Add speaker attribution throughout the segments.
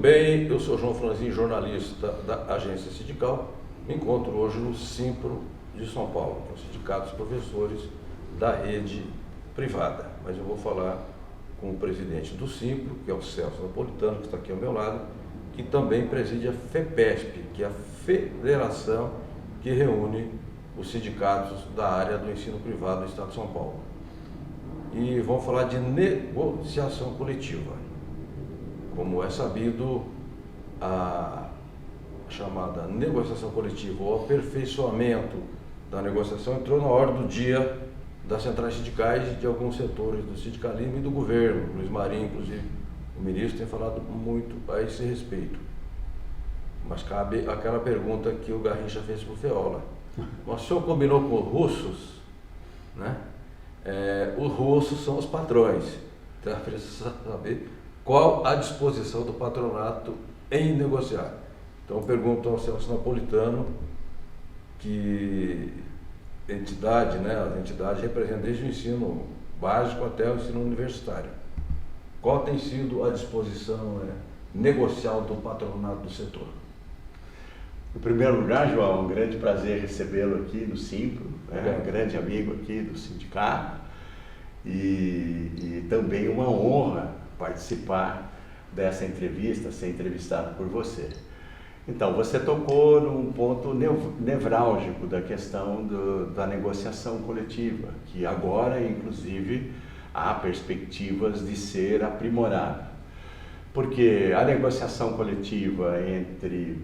Speaker 1: bem? Eu sou João Franzin, jornalista da Agência Sindical. Me encontro hoje no Simpro de São Paulo, com o Sindicato dos Professores da rede privada. Mas eu vou falar com o presidente do Simpro, que é o Celso Napolitano, que está aqui ao meu lado, que também preside a FEPESP, que é a federação que reúne os sindicatos da área do ensino privado do Estado de São Paulo. E vamos falar de negociação coletiva. Como é sabido, a chamada negociação coletiva, o aperfeiçoamento da negociação entrou na ordem do dia das centrais sindicais e de alguns setores do sindicalismo e do governo. Luiz Marinho, inclusive, o ministro, tem falado muito a esse respeito. Mas cabe aquela pergunta que o Garrincha fez para o Feola. Mas o senhor combinou com os russos, né? Os russos são os patrões. Então, precisa saber qual a disposição do patronato em negociar. Então, eu pergunto ao Celso Napolitano, que entidade, né? As entidades representam desde o ensino básico até o ensino universitário. Qual tem sido a disposição negocial do patronato do setor?
Speaker 2: Em primeiro lugar, João, um grande prazer recebê-lo aqui no Simpro, um grande amigo aqui do sindicato, e também uma honra participar dessa entrevista, ser entrevistado por você. Então, você tocou num ponto nevrálgico da questão da negociação coletiva, que agora, inclusive, há perspectivas de ser aprimorada. Porque a negociação coletiva entre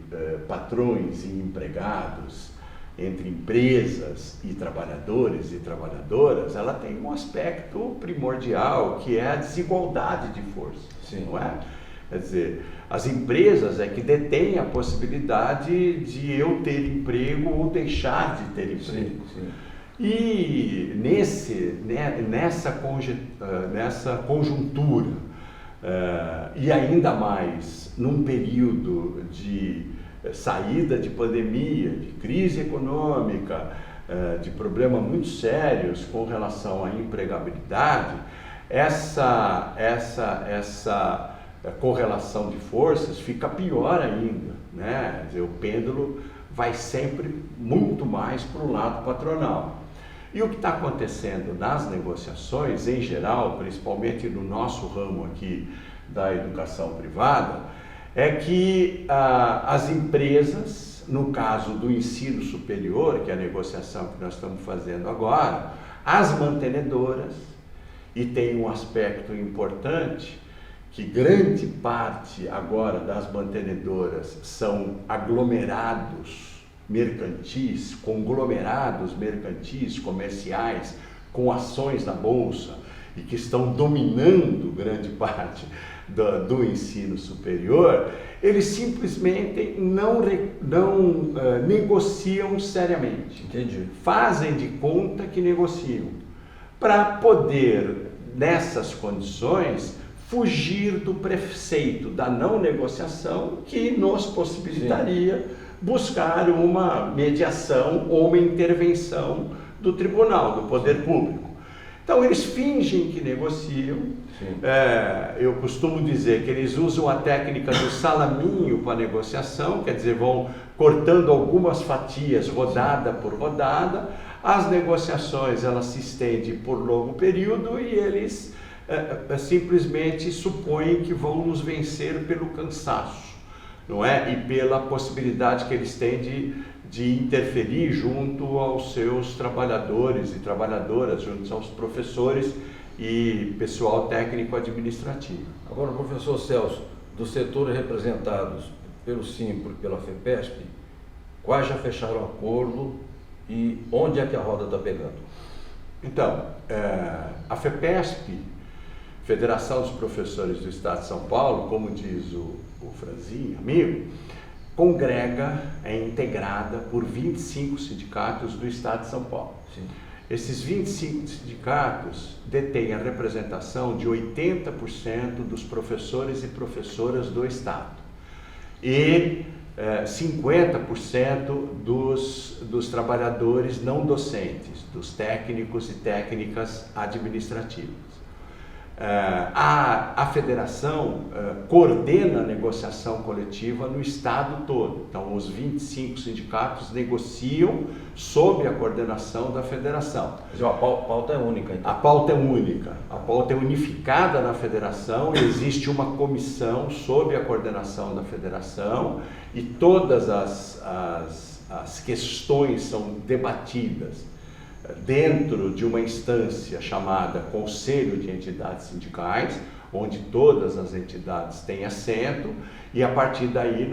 Speaker 2: patrões e empregados, entre empresas e trabalhadores e trabalhadoras, ela tem um aspecto primordial, que é a desigualdade de força.
Speaker 1: Sim.
Speaker 2: Não é? Quer dizer, as empresas é que detêm a possibilidade de eu ter emprego ou deixar de ter emprego.
Speaker 1: Sim, sim.
Speaker 2: E nessa conjuntura, e ainda mais num período de saída de pandemia, de crise econômica, de problemas muito sérios com relação à empregabilidade, essa correlação de forças fica pior ainda, né? Quer dizer, o pêndulo vai sempre muito mais para o lado patronal. E o que está acontecendo nas negociações, em geral, principalmente no nosso ramo aqui da educação privada, é que as empresas, no caso do ensino superior, que é a negociação que nós estamos fazendo agora, as mantenedoras, e tem um aspecto importante, que grande parte agora das mantenedoras são aglomerados mercantis, conglomerados mercantis, comerciais, com ações na bolsa, e que estão dominando grande parte do ensino superior, eles simplesmente não negociam seriamente.
Speaker 1: Entendi.
Speaker 2: Fazem de conta que negociam, para poder, nessas condições, fugir do preceito da não negociação, que nos possibilitaria buscar uma mediação ou uma intervenção do tribunal, do poder público. Então, eles fingem que negociam. Eu costumo dizer que eles usam a técnica do salaminho para a negociação, quer dizer, vão cortando algumas fatias rodada por rodada. As negociações, elas se estendem por longo período e eles simplesmente supõem que vão nos vencer pelo cansaço, não é? E pela possibilidade que eles têm de interferir junto aos seus trabalhadores e trabalhadoras, junto aos professores e pessoal técnico administrativo.
Speaker 1: Agora, professor Celso, dos setores representados pelo Simpro e pela FEPESP, quais já fecharam acordo e onde é que a roda está pegando?
Speaker 2: Então, a FEPESP, Federação dos Professores do Estado de São Paulo, como diz o Franzin, amigo, congrega, é integrada por 25 sindicatos do Estado de São Paulo.
Speaker 1: Sim.
Speaker 2: Esses 25 sindicatos detêm a representação de 80% dos professores e professoras do Estado e 50% dos trabalhadores não docentes, dos técnicos e técnicas administrativas. A federação coordena a negociação coletiva no estado todo. Então, os 25 sindicatos negociam sob a coordenação da federação.
Speaker 1: Mas a pauta é única, então?
Speaker 2: A pauta é única, a pauta é unificada na federação, existe uma comissão sob a coordenação da federação e todas as questões são debatidas dentro de uma instância chamada Conselho de Entidades Sindicais, onde todas as entidades têm assento, e a partir daí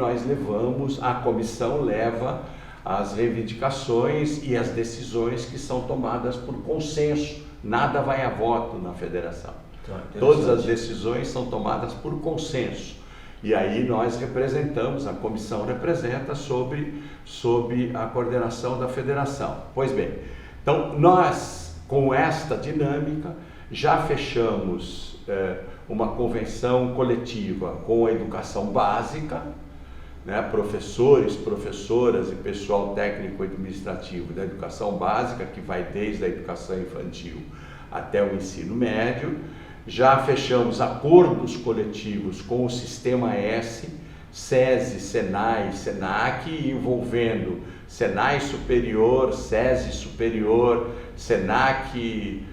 Speaker 2: a comissão leva as reivindicações e as decisões que são tomadas por consenso, nada vai a voto na federação. Todas as decisões são tomadas por consenso. E aí nós representamos, a comissão representa sob a coordenação da federação. Pois bem, então nós, com esta dinâmica, já fechamos uma convenção coletiva com a educação básica, né, professores, professoras e pessoal técnico administrativo da educação básica, que vai desde a educação infantil até o ensino médio. Já fechamos acordos coletivos com o Sistema S, SESI, SENAI, SENAC, envolvendo SENAI Superior, SESI Superior, SENAC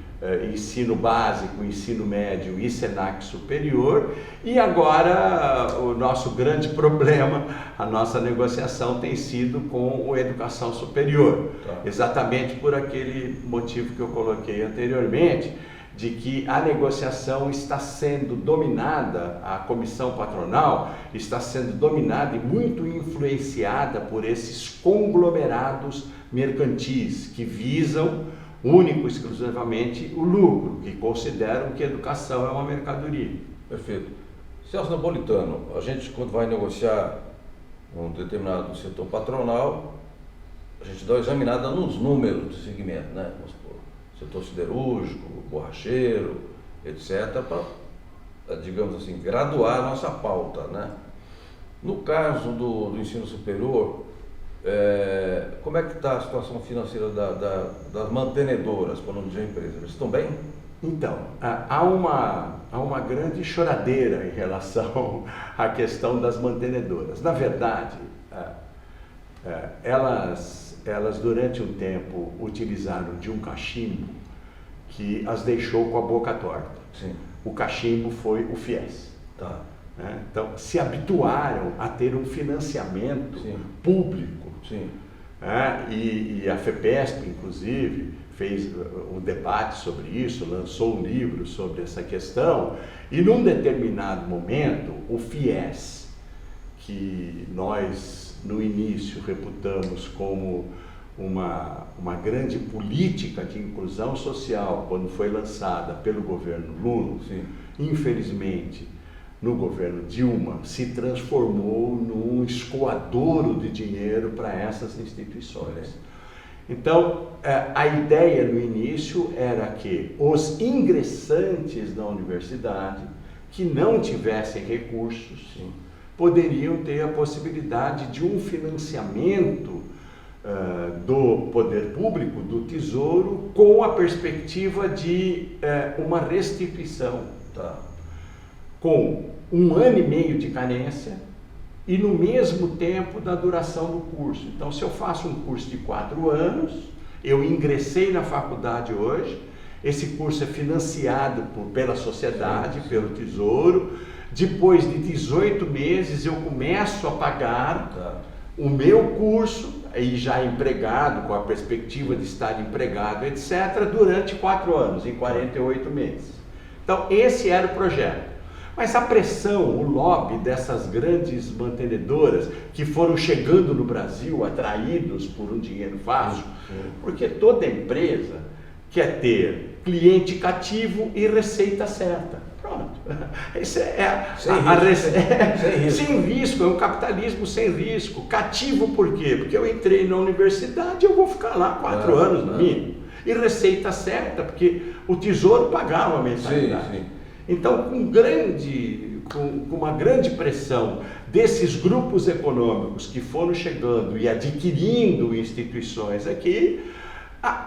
Speaker 2: Ensino Básico, Ensino Médio e SENAC Superior. E agora o nosso grande problema, a nossa negociação tem sido com a Educação Superior, exatamente por aquele motivo que eu coloquei anteriormente, de que a negociação está sendo dominada, a comissão patronal está sendo dominada e muito influenciada por esses conglomerados mercantis que visam único e exclusivamente o lucro, que consideram que a educação é uma mercadoria.
Speaker 1: Perfeito. Celso Napolitano, a gente quando vai negociar um determinado setor patronal, a gente dá uma examinada nos números do segmento, né? Setor siderúrgico, borracheiro, etc., para, digamos assim, graduar a nossa pauta, né? No caso do ensino superior, como é que está a situação financeira das mantenedoras, para não dizer empresas? Eles estão bem?
Speaker 2: Então, há uma grande choradeira em relação à questão das mantenedoras. Na verdade, elas durante um tempo utilizaram de um cachimbo que as deixou com a boca torta.
Speaker 1: Sim.
Speaker 2: O cachimbo foi o FIES.
Speaker 1: Tá.
Speaker 2: Né? Então, se habituaram a ter um financiamento
Speaker 1: Sim.
Speaker 2: público.
Speaker 1: Sim.
Speaker 2: Né? E a FEPESP, inclusive, fez um debate sobre isso, lançou um livro sobre essa questão, e num determinado momento, o FIES, que nós no início reputamos como uma grande política de inclusão social, quando foi lançada pelo governo Lula,
Speaker 1: Sim.
Speaker 2: Infelizmente, no governo Dilma, se transformou num escoadouro de dinheiro para essas instituições. Então, a ideia no início era que os ingressantes da universidade, que não tivessem recursos,
Speaker 1: Sim.
Speaker 2: poderiam ter a possibilidade de um financiamento do poder público, do Tesouro, com a perspectiva de uma restituição,
Speaker 1: Tá.
Speaker 2: com 1 ano e meio de carência e no mesmo tempo da duração do curso. Então, se eu faço um curso de 4 anos, eu ingressei na faculdade hoje, esse curso é financiado pela sociedade,
Speaker 1: Sim.
Speaker 2: pelo Tesouro. Depois de 18 meses eu começo a pagar o meu curso, aí já empregado, com a perspectiva de estar empregado, etc., durante 4 anos, em 48 meses. Então, esse era o projeto. Mas a pressão, o lobby dessas grandes mantenedoras que foram chegando no Brasil atraídos por um dinheiro fácil, porque toda empresa quer ter cliente cativo e receita certa. Pronto. Isso sem risco, é um capitalismo sem risco. Cativo por quê? Porque eu entrei na universidade e eu vou ficar lá 4 anos no mínimo. E receita certa, porque o Tesouro pagava a mensalidade.
Speaker 1: Sim, sim.
Speaker 2: Então, com uma grande pressão desses grupos econômicos que foram chegando e adquirindo instituições aqui,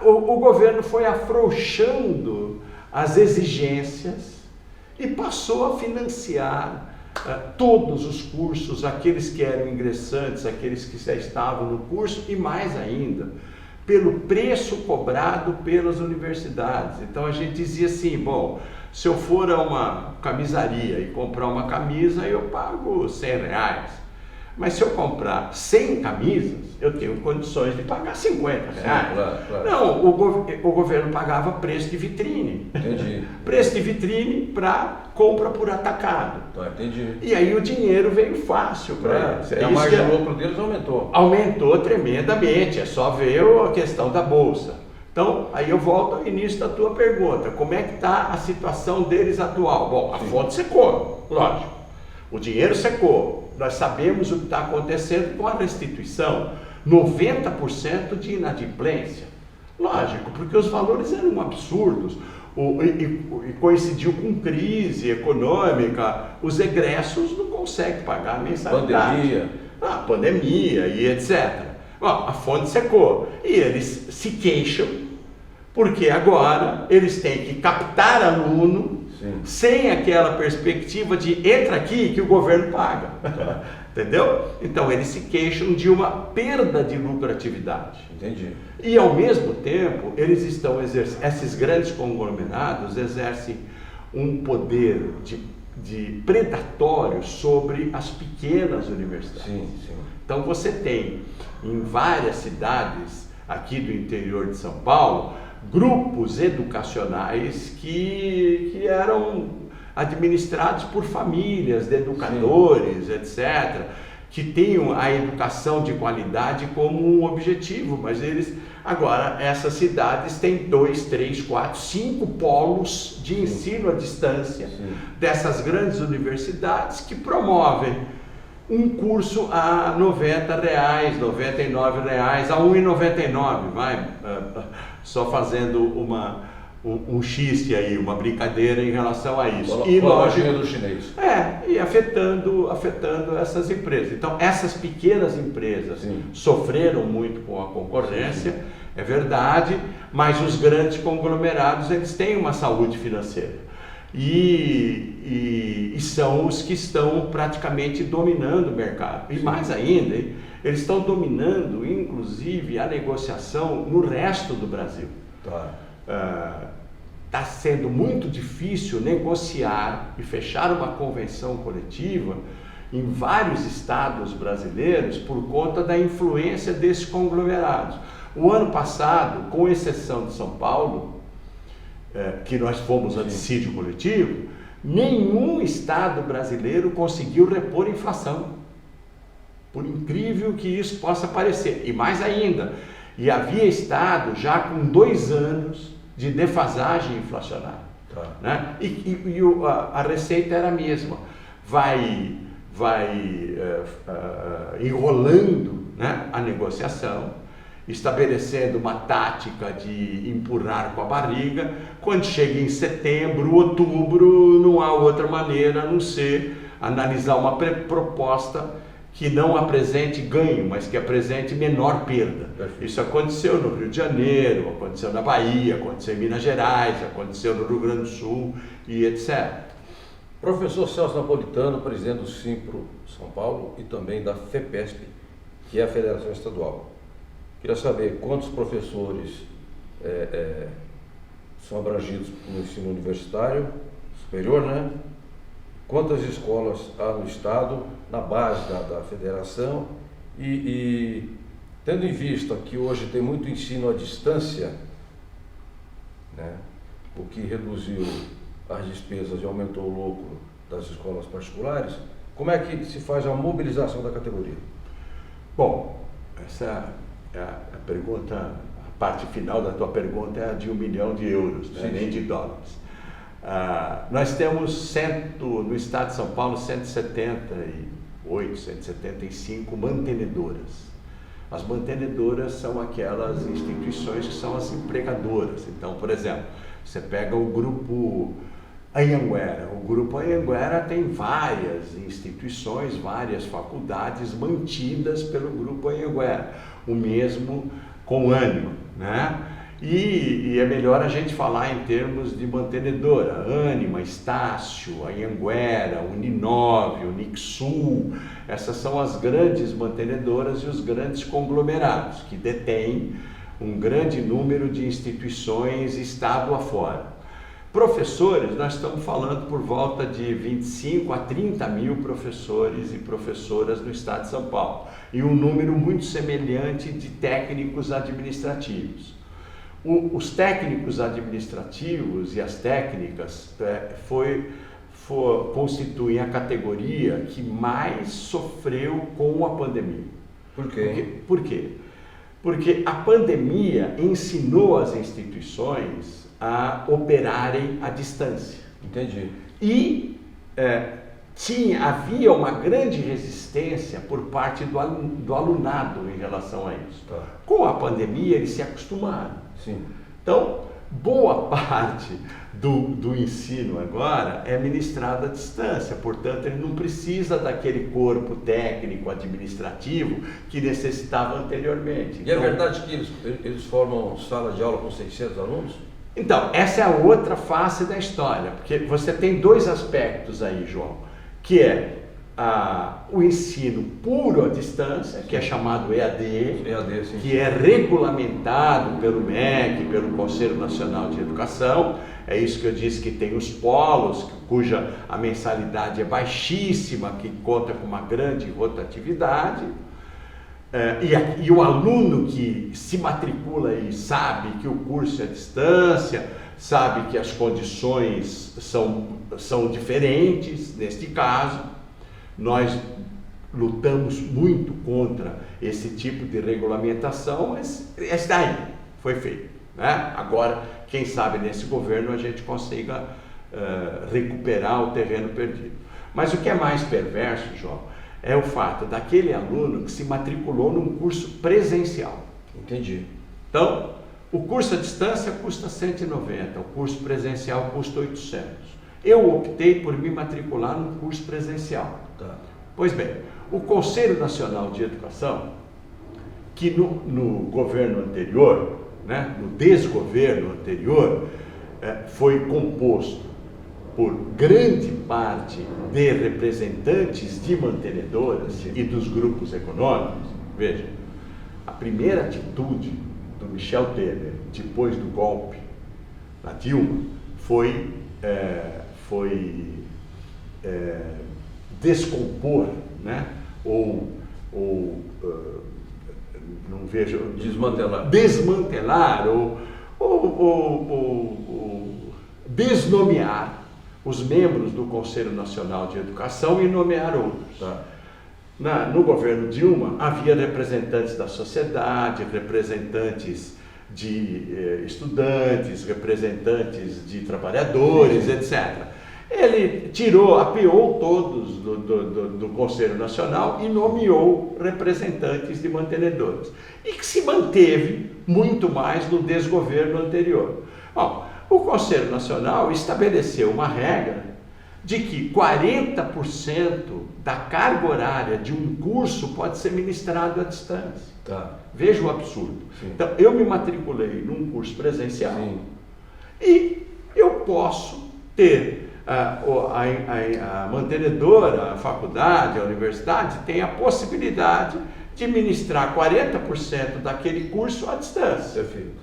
Speaker 2: o governo foi afrouxando as exigências e passou a financiar todos os cursos, aqueles que eram ingressantes, aqueles que já estavam no curso e mais ainda, pelo preço cobrado pelas universidades. Então a gente dizia assim, bom, se eu for a uma camisaria e comprar uma camisa, eu pago R$100. Mas se eu comprar 100 camisas, eu tenho condições de pagar R$50.
Speaker 1: Sim, claro.
Speaker 2: Não, o governo pagava preço de vitrine.
Speaker 1: Entendi.
Speaker 2: Preço de vitrine para compra por atacado.
Speaker 1: Entendi.
Speaker 2: E aí o dinheiro veio fácil para eles.
Speaker 1: E a margem de lucro deles aumentou.
Speaker 2: Aumentou tremendamente, é só ver a questão da bolsa. Então, aí eu volto ao início da tua pergunta, como é que está a situação deles atual? Bom, a fonte secou, lógico, o dinheiro secou, nós sabemos o que está acontecendo com a restituição, 90% de inadimplência, lógico, porque os valores eram absurdos, e coincidiu com crise econômica, os egressos não conseguem pagar a mensalidade. Pandemia e etc. Bom, a fonte secou, e eles se queixam, porque agora eles têm que captar aluno, sim, sem aquela perspectiva de entra aqui que o governo paga. Entendeu? Então eles se queixam de uma perda de lucratividade.
Speaker 1: Entendi.
Speaker 2: E ao mesmo tempo, eles estão esses grandes conglomerados exercem um poder de predatório sobre as pequenas universidades.
Speaker 1: Sim, sim.
Speaker 2: Então você tem em várias cidades aqui do interior de São Paulo, grupos educacionais que eram administrados por famílias de educadores, sim, etc., que tinham a educação de qualidade como um objetivo, mas agora essas cidades têm 2, 3, 4, 5 polos de ensino à distância, sim, dessas grandes universidades que promovem um curso a R$90, R$99, a R$1,99, vai, só fazendo um xiste aí, uma brincadeira em relação a isso.
Speaker 1: E lógico do chinês.
Speaker 2: E afetando essas empresas. Então, essas pequenas empresas, sim, sofreram muito com a concorrência, sim, é verdade, mas os grandes conglomerados, eles têm uma saúde financeira. E são os que estão praticamente dominando o mercado. E mais ainda, eles estão dominando, inclusive, a negociação no resto do Brasil. Está sendo muito difícil negociar e fechar uma convenção coletiva em vários estados brasileiros por conta da influência desses conglomerados. O ano passado, com exceção de São Paulo, que nós fomos a dissídio coletivo, nenhum estado brasileiro conseguiu repor a inflação. Por incrível que isso possa parecer. E mais ainda, e havia estado já com 2 anos de defasagem inflacionária. Né? A receita era a mesma. Vai enrolando, né, a negociação, estabelecendo uma tática de empurrar com a barriga. Quando chega em setembro, outubro, não há outra maneira a não ser analisar uma proposta que não apresente ganho, mas que apresente menor perda. Isso aconteceu no Rio de Janeiro, aconteceu na Bahia, aconteceu em Minas Gerais, aconteceu no Rio Grande do Sul e etc.
Speaker 1: Professor Celso Napolitano, presidente do Simpro São Paulo e também da FEPESP, que é a Federação Estadual. Queria saber quantos professores são abrangidos no ensino universitário superior, né? Quantas escolas há no estado, na base da federação e tendo em vista que hoje tem muito ensino à distância, né? O que reduziu as despesas e aumentou o lucro das escolas particulares, como é que se faz a mobilização da categoria?
Speaker 2: Bom, essa é a pergunta, a parte final da tua pergunta é a de €1 milhão, né? Nem de dólares. Nós temos no estado de São Paulo 178, 175 mantenedoras. As mantenedoras são aquelas instituições que são as empregadoras. Então, por exemplo, você pega o grupo Anhanguera. O grupo Anhanguera tem várias instituições, várias faculdades mantidas pelo grupo Anhanguera. O mesmo com ânimo, né? E é melhor a gente falar em termos de mantenedora, Ânima, Estácio, a Anhanguera, Uninove, Unixul, essas são as grandes mantenedoras e os grandes conglomerados que detêm um grande número de instituições estado afora. Professores, nós estamos falando por volta de 25 a 30 mil professores e professoras no estado de São Paulo e um número muito semelhante de técnicos administrativos. Os técnicos administrativos e as técnicas constituem a categoria que mais sofreu com a pandemia.
Speaker 1: Por quê?
Speaker 2: Por quê? Porque a pandemia ensinou as instituições a operarem à distância.
Speaker 1: Entendi.
Speaker 2: E havia uma grande resistência por parte do alunado em relação a isso.
Speaker 1: Tá.
Speaker 2: Com a pandemia, eles se acostumaram.
Speaker 1: Sim.
Speaker 2: Então, boa parte do ensino agora é ministrado à distância, portanto, ele não precisa daquele corpo técnico administrativo que necessitava anteriormente.
Speaker 1: E é verdade que eles formam sala de aula com 600 alunos?
Speaker 2: Então, essa é a outra face da história, porque você tem dois aspectos aí, João, que é o ensino puro à distância, que é chamado EAD,
Speaker 1: sim.
Speaker 2: que é regulamentado pelo MEC, pelo Conselho Nacional de Educação. É isso que eu disse, que tem os polos, cuja a mensalidade é baixíssima, que conta com uma grande rotatividade. E o aluno que se matricula e sabe que o curso é à distância, sabe que as condições são diferentes, neste caso. Nós lutamos muito contra esse tipo de regulamentação, mas esse daí foi feito, né? Agora, quem sabe nesse governo a gente consiga recuperar o terreno perdido. Mas o que é mais perverso, João, é o fato daquele aluno que se matriculou num curso presencial.
Speaker 1: Entendi.
Speaker 2: Então, o curso à distância custa 190, o curso presencial custa 800. Eu optei por me matricular num curso presencial.
Speaker 1: Tá.
Speaker 2: Pois bem, o Conselho Nacional de Educação, que no governo anterior, né, no desgoverno anterior, foi composto por grande parte de representantes de mantenedoras e dos grupos econômicos. Veja, a primeira atitude do Michel Temer, depois do golpe na Dilma, foi descompor, né? Não vejo... Desmantelar ou desnomear os membros do Conselho Nacional de Educação e nomear outros.
Speaker 1: Tá.
Speaker 2: No governo Dilma havia representantes da sociedade, representantes de estudantes, representantes de trabalhadores, etc. Ele apeou todos do Conselho Nacional e nomeou representantes de mantenedores. E que se manteve muito mais no desgoverno anterior. Bom, o Conselho Nacional estabeleceu uma regra de que 40% da carga horária de um curso pode ser ministrado à distância.
Speaker 1: Tá.
Speaker 2: Veja o absurdo.
Speaker 1: Sim.
Speaker 2: Então, eu me matriculei num curso presencial.
Speaker 1: Sim.
Speaker 2: E eu posso ter a mantenedora, a faculdade, a universidade tem a possibilidade de ministrar 40% daquele curso à distância.
Speaker 1: Perfeito.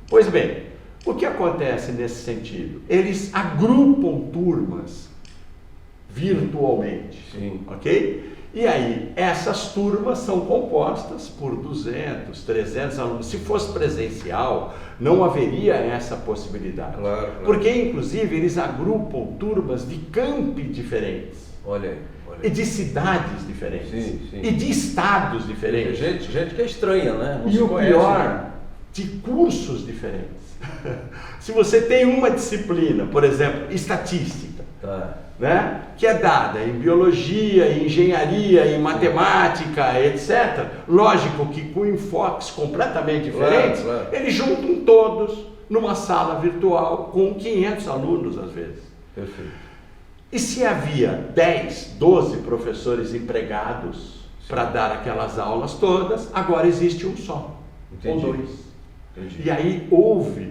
Speaker 2: Pois bem, o que acontece nesse sentido? Eles agrupam turmas virtualmente,
Speaker 1: Sim.
Speaker 2: ok? E aí, essas turmas são compostas por 200, 300 alunos. Se fosse presencial, não haveria essa possibilidade.
Speaker 1: Claro.
Speaker 2: Porque, inclusive, eles agrupam turmas de campi diferentes.
Speaker 1: Olha aí.
Speaker 2: E de cidades diferentes.
Speaker 1: Sim.
Speaker 2: E de estados diferentes.
Speaker 1: Gente que é estranha, né? Não
Speaker 2: E
Speaker 1: se
Speaker 2: o
Speaker 1: conhece,
Speaker 2: pior,
Speaker 1: né?
Speaker 2: de cursos diferentes. Se você tem uma disciplina, por exemplo, estatística,
Speaker 1: Tá.
Speaker 2: né, que é dada em biologia, em engenharia, em matemática, etc. Lógico que com enfoques completamente diferentes,
Speaker 1: Claro.
Speaker 2: eles juntam todos numa sala virtual com 500 alunos às vezes.
Speaker 1: Perfeito.
Speaker 2: E se havia 10, 12 professores empregados para dar aquelas aulas todas, agora existe um só,
Speaker 1: Entendi.
Speaker 2: ou dois.
Speaker 1: Entendi.
Speaker 2: E aí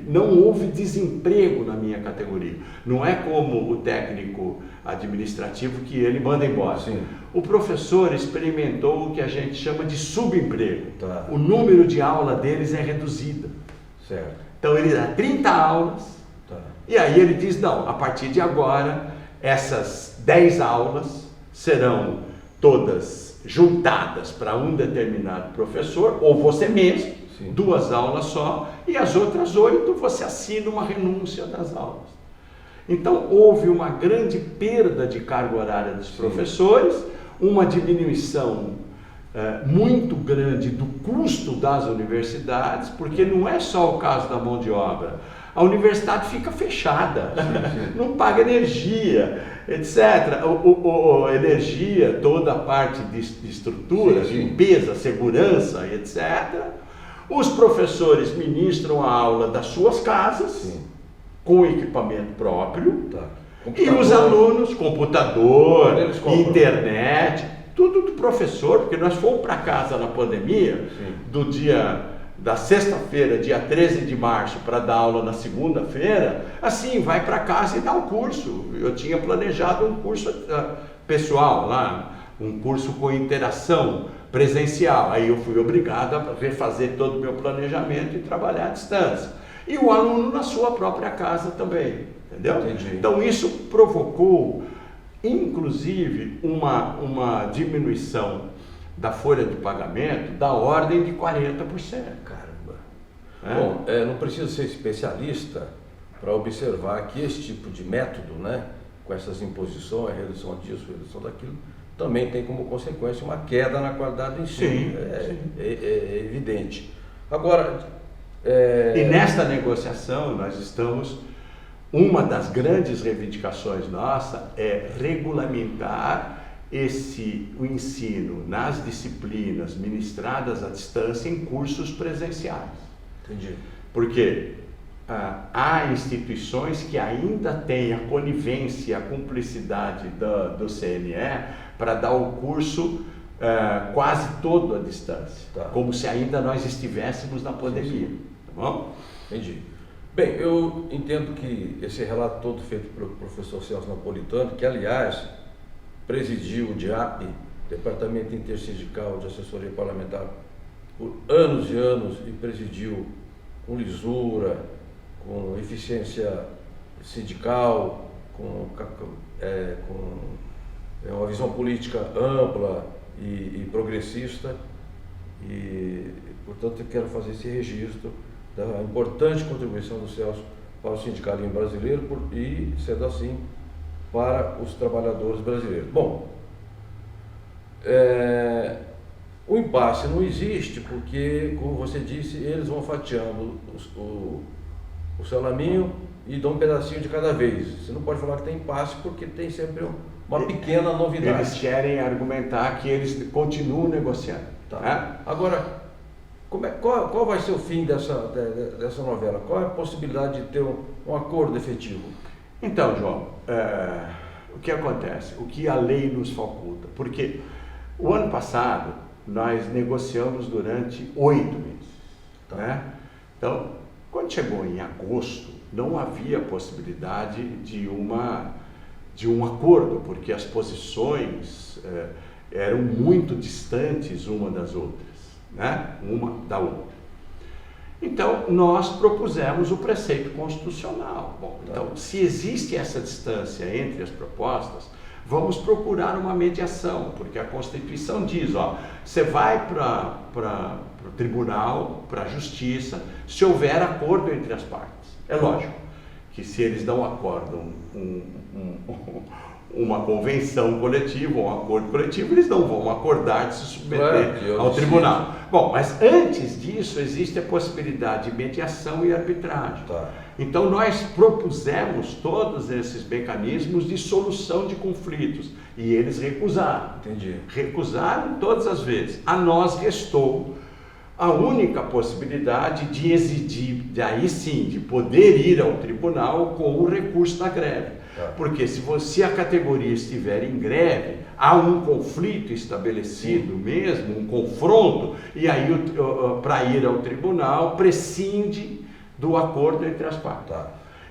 Speaker 2: não houve desemprego na minha categoria. Não é como o técnico administrativo que ele manda embora.
Speaker 1: Sim.
Speaker 2: O professor experimentou o que a gente chama de subemprego.
Speaker 1: Tá.
Speaker 2: O número de aula deles é reduzido.
Speaker 1: Certo.
Speaker 2: Então ele dá 30 aulas,
Speaker 1: Tá.
Speaker 2: e aí ele diz, não, a partir de agora, essas 10 aulas serão todas juntadas para um determinado professor, ou você mesmo,
Speaker 1: Sim.
Speaker 2: 2 aulas só, e as outras 8 você assina uma renúncia das aulas. Então houve uma grande perda de carga horária dos professores, uma diminuição muito grande do custo das universidades, porque não é só o caso da mão de obra. A universidade fica fechada, não paga energia, etc. Energia, toda a parte de estrutura, limpeza, segurança, etc. Os professores ministram a aula das suas casas, com equipamento próprio, e os alunos, computador, internet, tudo do professor, porque nós fomos para casa na pandemia, da sexta-feira, dia 13 de março, para dar aula na segunda-feira, assim, vai para casa e dá o curso. Eu tinha planejado um curso pessoal lá, um curso com interação presencial. Aí eu fui obrigado a refazer todo o meu planejamento e trabalhar à distância. E o aluno na sua própria casa também, entendeu?
Speaker 1: Entendi.
Speaker 2: Então isso provocou, inclusive, uma diminuição da folha de pagamento da ordem de 40%.
Speaker 1: Caramba. Bom, não precisa ser especialista para observar que esse tipo de método, né, com essas imposições, redução disso, redução daquilo, também tem como consequência uma queda na qualidade do ensino. É evidente. Agora...
Speaker 2: E nesta negociação nós estamos, uma das grandes reivindicações nossa é regulamentar o ensino nas disciplinas ministradas à distância em cursos presenciais.
Speaker 1: Entendi.
Speaker 2: Porque há instituições que ainda têm a conivência, a cumplicidade do CNE para dar o curso quase todo à distância, como se ainda nós estivéssemos na pandemia. Tá bom?
Speaker 1: Entendi. Bem, eu entendo que esse relato todo feito pelo professor Celso Napolitano, que aliás presidiu o DIAP, Departamento Intersindical de Assessoria Parlamentar, por anos e anos, e presidiu com lisura, com eficiência sindical, com uma visão política ampla e progressista, e portanto eu quero fazer esse registro da importante contribuição do Celso para o sindicalismo brasileiro e, sendo assim, para os trabalhadores brasileiros. Bom, o impasse não existe porque, como você disse, eles vão fatiando o salaminho e dão um pedacinho de cada vez. Você não pode falar que tem impasse porque tem sempre uma pequena novidade.
Speaker 2: Eles querem argumentar que eles continuam negociando.
Speaker 1: Tá. Agora, qual vai ser o fim dessa novela? Qual é a possibilidade de ter um acordo efetivo?
Speaker 2: Então, João, o que acontece? O que a lei nos faculta? Porque o ano passado nós negociamos durante 8 meses.
Speaker 1: Tá.
Speaker 2: Né? Então, quando chegou em agosto, não havia possibilidade de um acordo, porque as posições eram muito distantes uma das outras, né? Uma da outra. Então, nós propusemos o preceito constitucional. Bom, então, se existe essa distância entre as propostas, vamos procurar uma mediação, porque a Constituição diz, você vai para o tribunal, para a justiça, se houver acordo entre as partes. É lógico que se eles não acordam uma convenção coletiva, um acordo coletivo, eles não vão acordar de se submeter ao tribunal. Bom, mas antes disso existe a possibilidade de mediação e arbitragem. Então nós propusemos todos esses mecanismos de solução de conflitos e eles recusaram.
Speaker 1: Entendi.
Speaker 2: Recusaram todas as vezes. A nós restou a única possibilidade de exigir, aí sim, de poder ir ao tribunal com o recurso da greve. Porque se a categoria estiver em greve, há um conflito estabelecido mesmo, um confronto, e aí para ir ao tribunal prescinde do acordo entre as partes.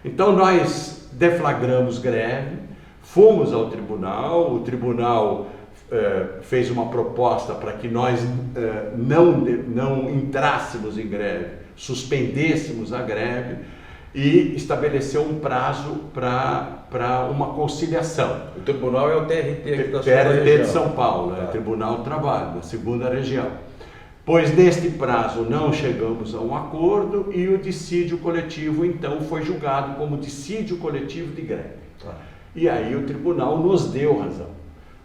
Speaker 2: Então nós deflagramos greve, fomos ao tribunal, o tribunal fez uma proposta para que nós não entrássemos em greve, suspendêssemos a greve e estabeleceu um prazo para uma conciliação.
Speaker 1: O tribunal é o TRT da
Speaker 2: TRT de São Paulo, Tribunal do Trabalho, da segunda região. Pois neste prazo não chegamos a um acordo e o dissídio coletivo então foi julgado como dissídio coletivo de greve. E aí o tribunal nos deu razão,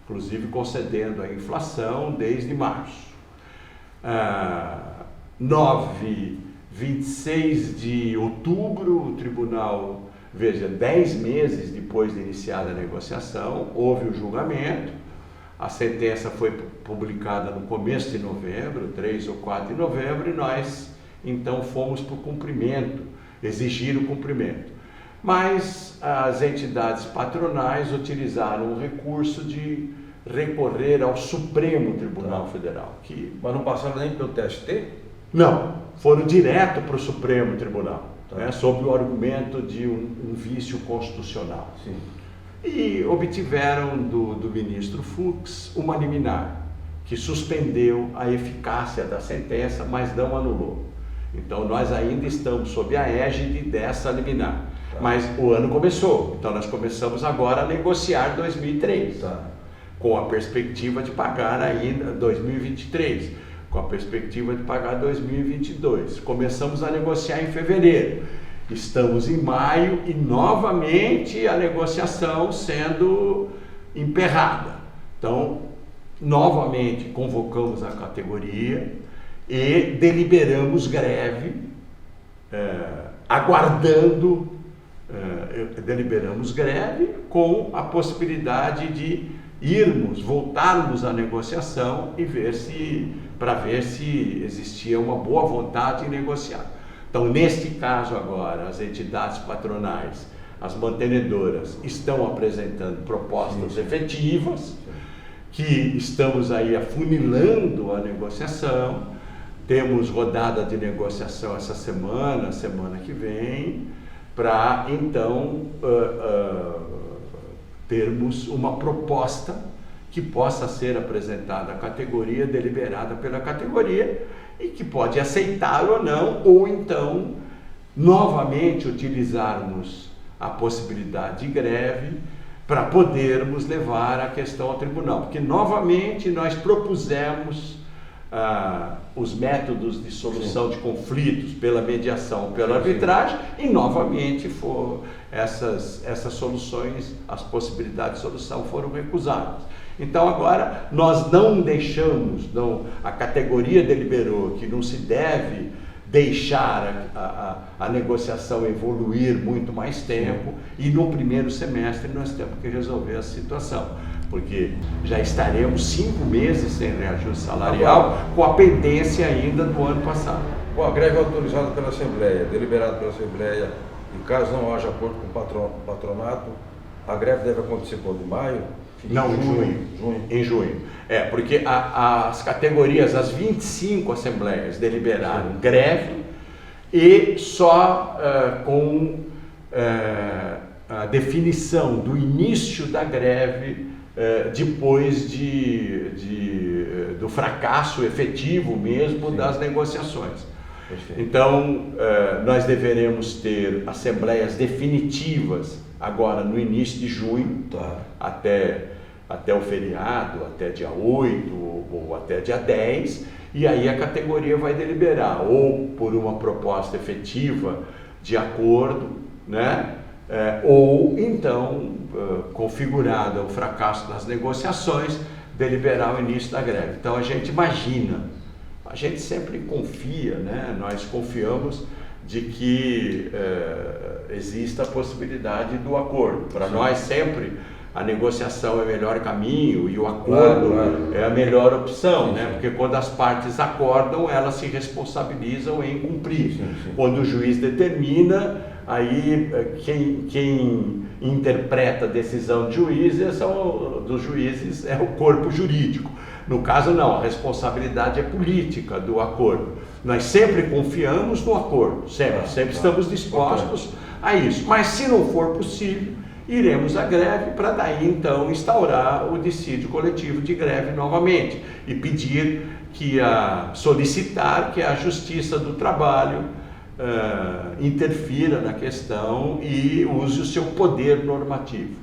Speaker 2: inclusive concedendo a inflação desde março. 26 de outubro, o tribunal, veja, 10 meses depois de iniciada a negociação, houve o julgamento. A sentença foi publicada no começo de novembro, 3 ou 4 de novembro, e nós então fomos para o cumprimento, exigir o cumprimento. Mas as entidades patronais utilizaram o recurso de recorrer ao Supremo Tribunal Federal.
Speaker 1: Mas não passaram nem pelo TST?
Speaker 2: Não, foram direto para o Supremo Tribunal, sob o argumento de um vício constitucional.
Speaker 1: Sim.
Speaker 2: E obtiveram do ministro Fux uma liminar, que suspendeu a eficácia da sentença, mas não anulou. Então nós ainda estamos sob a égide dessa liminar. Mas o ano começou, então nós começamos agora a negociar 2003, com a perspectiva de pagar ainda 2023, com a perspectiva de pagar 2022. Começamos a negociar em fevereiro. Estamos em maio e novamente a negociação sendo emperrada. Então, novamente convocamos a categoria e deliberamos greve, deliberamos greve com a possibilidade de voltarmos à negociação e para ver se existia uma boa vontade em negociar. Então, neste caso agora, as entidades patronais, as mantenedoras, estão apresentando propostas efetivas, que estamos aí afunilando a negociação. Temos rodada de negociação essa semana que vem, para então termos uma proposta que possa ser apresentada à categoria, deliberada pela categoria, e que pode aceitar ou não, ou então novamente utilizarmos a possibilidade de greve para podermos levar a questão ao tribunal, porque novamente nós propusemos os métodos de solução de conflitos pela mediação, pela arbitragem, e novamente essas soluções, as possibilidades de solução foram recusadas. Então agora nós não deixamos, a categoria deliberou que não se deve deixar a negociação evoluir muito mais tempo, e no primeiro semestre nós temos que resolver a situação, porque já estaremos 5 meses sem reajuste salarial, com a pendência ainda do ano passado.
Speaker 1: Bom, a greve é autorizada pela Assembleia, deliberada pela Assembleia, e caso não haja acordo com o patronato, a greve deve acontecer quando? Em maio?
Speaker 2: Não, em junho. Em junho. Porque as categorias, as 25 assembleias deliberaram greve, e só com a definição do início da greve depois do fracasso efetivo mesmo das negociações. Perfeito. Então, nós deveremos ter assembleias definitivas agora no início de junho, até o feriado, até dia 8 ou até dia 10, e aí a categoria vai deliberar ou por uma proposta efetiva de acordo, né? Ou então, configurado o fracasso das negociações, deliberar o início da greve. Então a gente imagina, a gente sempre confia, né? Nós confiamos de que exista a possibilidade do acordo. Para nós sempre a negociação é o melhor caminho e o acordo é a melhor opção, né? Porque quando as partes acordam, elas se responsabilizam em cumprir. Quando o juiz determina, aí quem interpreta a decisão de juízes dos juízes é o corpo jurídico. No caso não, a responsabilidade é política do acordo. Nós sempre confiamos no acordo, sempre estamos dispostos a isso. Mas se não for possível, iremos à greve para daí então instaurar o dissídio coletivo de greve novamente e pedir solicitar que a Justiça do Trabalho interfira na questão e use o seu poder normativo.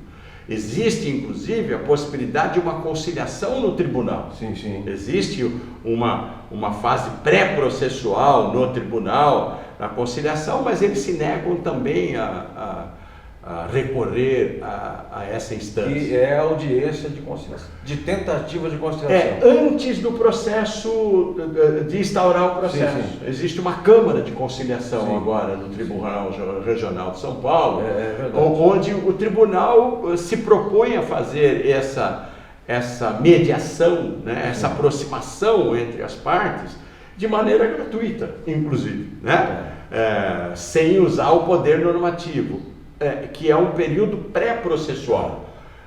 Speaker 2: Existe, inclusive, a possibilidade de uma conciliação no tribunal.
Speaker 1: Sim, sim.
Speaker 2: Existe uma fase pré-processual no tribunal, na conciliação, mas eles se negam também a recorrer a essa instância.
Speaker 1: E é a audiência de conciliação, de tentativa de conciliação.
Speaker 2: Antes do processo, de instaurar o processo.
Speaker 1: Sim, sim.
Speaker 2: Existe uma Câmara de Conciliação
Speaker 1: Sim.
Speaker 2: agora no Tribunal Regional de São Paulo,
Speaker 1: verdade.
Speaker 2: onde o tribunal se propõe a fazer essa mediação, né, essa aproximação entre as partes, de maneira gratuita, inclusive, né? Sem usar o poder normativo. Que é um período pré-processual.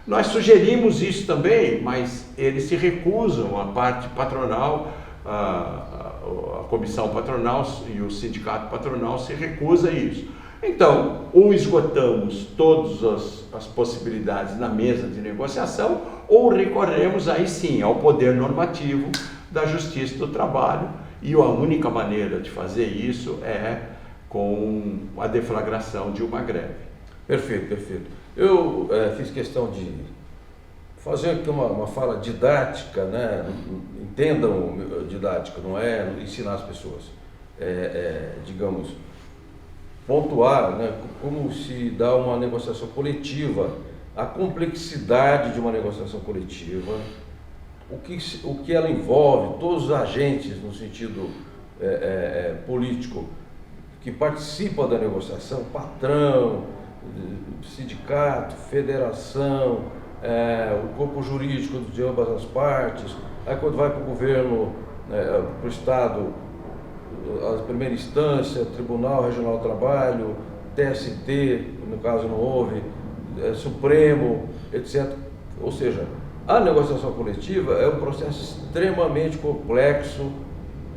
Speaker 2: Nós sugerimos isso também, mas eles se recusam, a parte patronal, a comissão patronal e o sindicato patronal se recusa a isso. Então, ou esgotamos todas as possibilidades na mesa de negociação, ou recorremos aí sim ao poder normativo da Justiça do Trabalho, e a única maneira de fazer isso é com a deflagração de uma greve.
Speaker 1: Perfeito, perfeito. Eu fiz questão de fazer aqui uma fala didática, né? Entendam didática, não é ensinar as pessoas. Digamos, pontuar, né, como se dá uma negociação coletiva, a complexidade de uma negociação coletiva, o que ela envolve, todos os agentes no sentido político que participam da negociação, patrão, sindicato, federação, o corpo jurídico de ambas as partes. Aí quando vai para o governo, para o Estado, a primeira instância, Tribunal Regional do Trabalho, TST, no caso não houve, Supremo, etc. Ou seja, a negociação coletiva é um processo extremamente complexo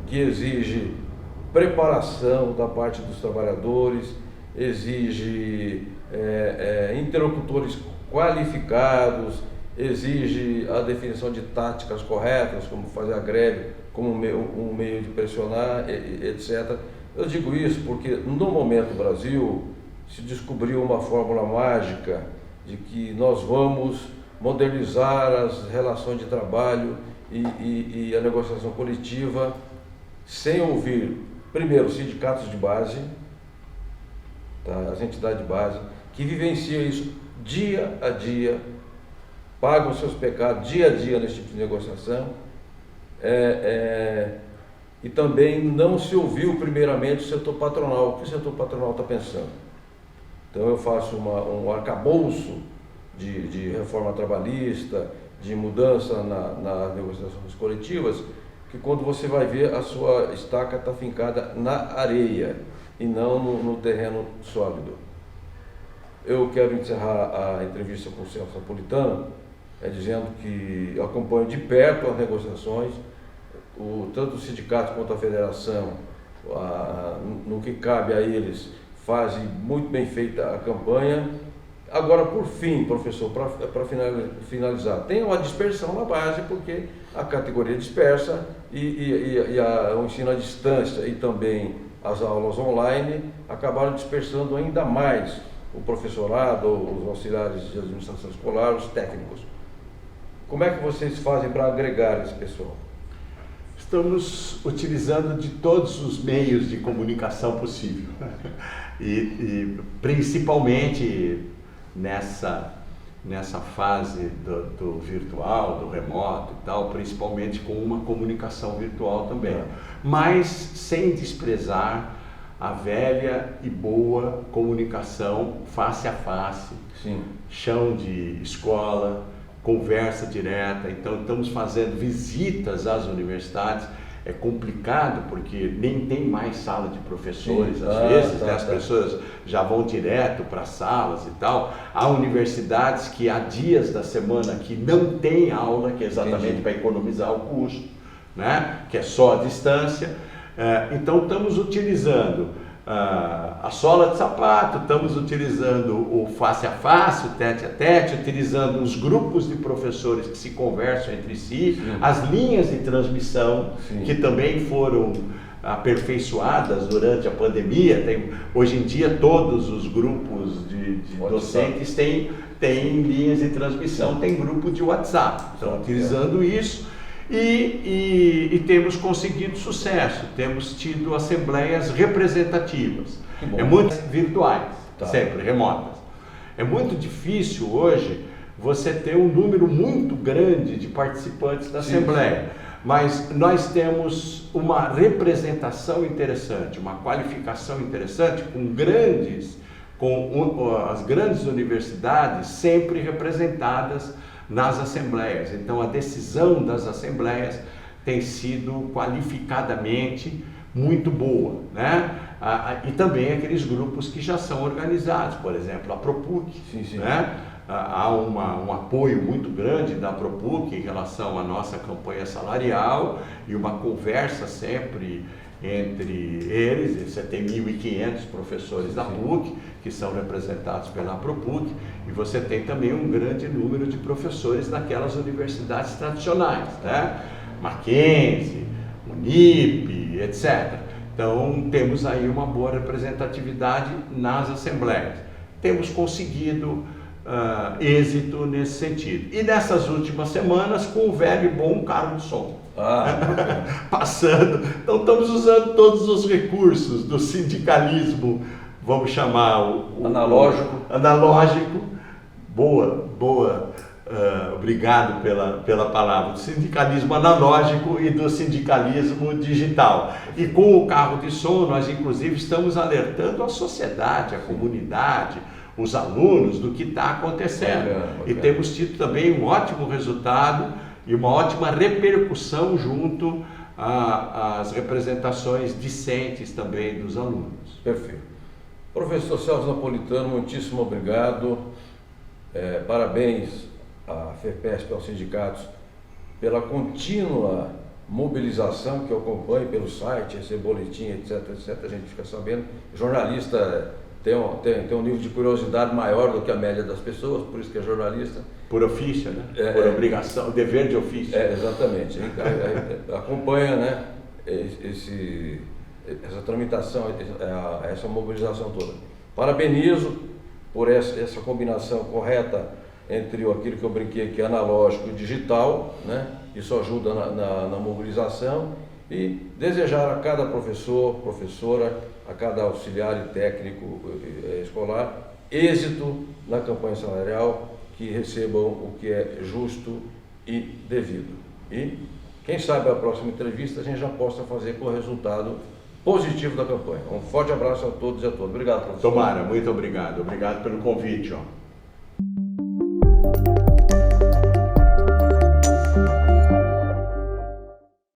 Speaker 1: que exige preparação da parte dos trabalhadores, exige interlocutores qualificados, exige a definição de táticas corretas, como fazer a greve como um meio de pressionar, etc. Eu digo isso porque no momento no Brasil se descobriu uma fórmula mágica de que nós vamos modernizar as relações de trabalho e a negociação coletiva sem ouvir, primeiro, sindicatos de base, tá? As entidades de base, que vivenciam isso dia a dia, pagam seus pecados dia a dia nesse tipo de negociação, e também não se ouviu primeiramente o setor patronal, o que o setor patronal está pensando. Então eu faço um arcabouço de reforma trabalhista, de mudança nas negociações coletivas, que quando você vai ver, a sua estaca está fincada na areia e não no terreno sólido. Eu quero encerrar a entrevista com o Celso Napolitano dizendo que eu acompanho de perto as negociações, tanto o sindicato quanto a federação, no que cabe a eles, fazem muito bem feita a campanha. Agora, por fim, professor, para finalizar, tem uma dispersão na base, porque a categoria dispersa e o ensino à distância e também as aulas online acabaram dispersando ainda mais o professorado, os auxiliares de administração escolar, os técnicos. Como é que vocês fazem para agregar esse pessoal?
Speaker 2: Estamos utilizando de todos os meios de comunicação possível e principalmente nessa fase do virtual, do remoto e tal, principalmente com uma comunicação virtual também, mas sem desprezar a velha e boa comunicação face a face,
Speaker 1: sim,
Speaker 2: chão de escola, conversa direta. Então estamos fazendo visitas às universidades. é complicado porque nem tem mais sala de professores, às vezes, né? As pessoas já vão direto para as salas e tal. Há universidades que há dias da semana que não tem aula, que é exatamente para economizar o custo, né? Que é só a distância. Então estamos utilizando a sola de sapato, estamos utilizando o face a face, o tete a tete, utilizando os grupos de professores que se conversam entre si, as linhas de transmissão que também foram aperfeiçoadas durante a pandemia. Hoje em dia todos os grupos de docentes têm linhas de transmissão, tem grupo de WhatsApp, estão utilizando isso. E temos conseguido sucesso, temos tido assembleias representativas, muito virtuais, sempre remotas. É muito difícil hoje você ter um número muito grande de participantes da assembleia, mas nós temos uma representação interessante, uma qualificação interessante com as grandes universidades sempre representadas nas assembleias. Então a decisão das assembleias tem sido qualificadamente muito boa, né? E também aqueles grupos que já são organizados, por exemplo, a ProPuc, né? Há um apoio muito grande da ProPuc em relação à nossa campanha salarial e uma conversa sempre entre eles. Você tem 1.500 professores da PUC que são representados pela ProPuc, e você tem também um grande número de professores daquelas universidades tradicionais, né? Mackenzie, Unip, etc. Então temos aí uma boa representatividade nas assembleias. Temos conseguido êxito nesse sentido. E nessas últimas semanas, com o velho e bom carro de som. Passando. Então estamos usando todos os recursos do sindicalismo, vamos chamar o analógico. Boa, obrigado pela palavra, do sindicalismo analógico e do sindicalismo digital. E com o carro de som, nós inclusive estamos alertando a sociedade, a comunidade, os alunos do que está acontecendo. Bacana. E temos tido também um ótimo resultado e uma ótima repercussão junto às representações discentes também dos alunos.
Speaker 1: Perfeito. Professor Celso Napolitano, muitíssimo obrigado. Parabéns à FEPESP, aos sindicatos, pela contínua mobilização que eu acompanho pelo site, esse boletim, etc, a gente fica sabendo. Jornalista tem um nível de curiosidade maior do que a média das pessoas, por isso que é jornalista.
Speaker 2: Por ofício, né? Por obrigação, dever de ofício.
Speaker 1: Exatamente. Acompanha, né, essa tramitação, essa mobilização toda. Parabenizo por essa combinação correta entre aquilo que eu brinquei que é analógico e digital, né? Isso ajuda na mobilização, e desejar a cada professor, professora, a cada auxiliar e técnico escolar êxito na campanha salarial, que recebam o que é justo e devido. E quem sabe a próxima entrevista a gente já possa fazer com o resultado positivo da campanha. Um forte abraço a todos e a todas. Obrigado, professor.
Speaker 2: Tomara, muito obrigado. Obrigado pelo convite, João.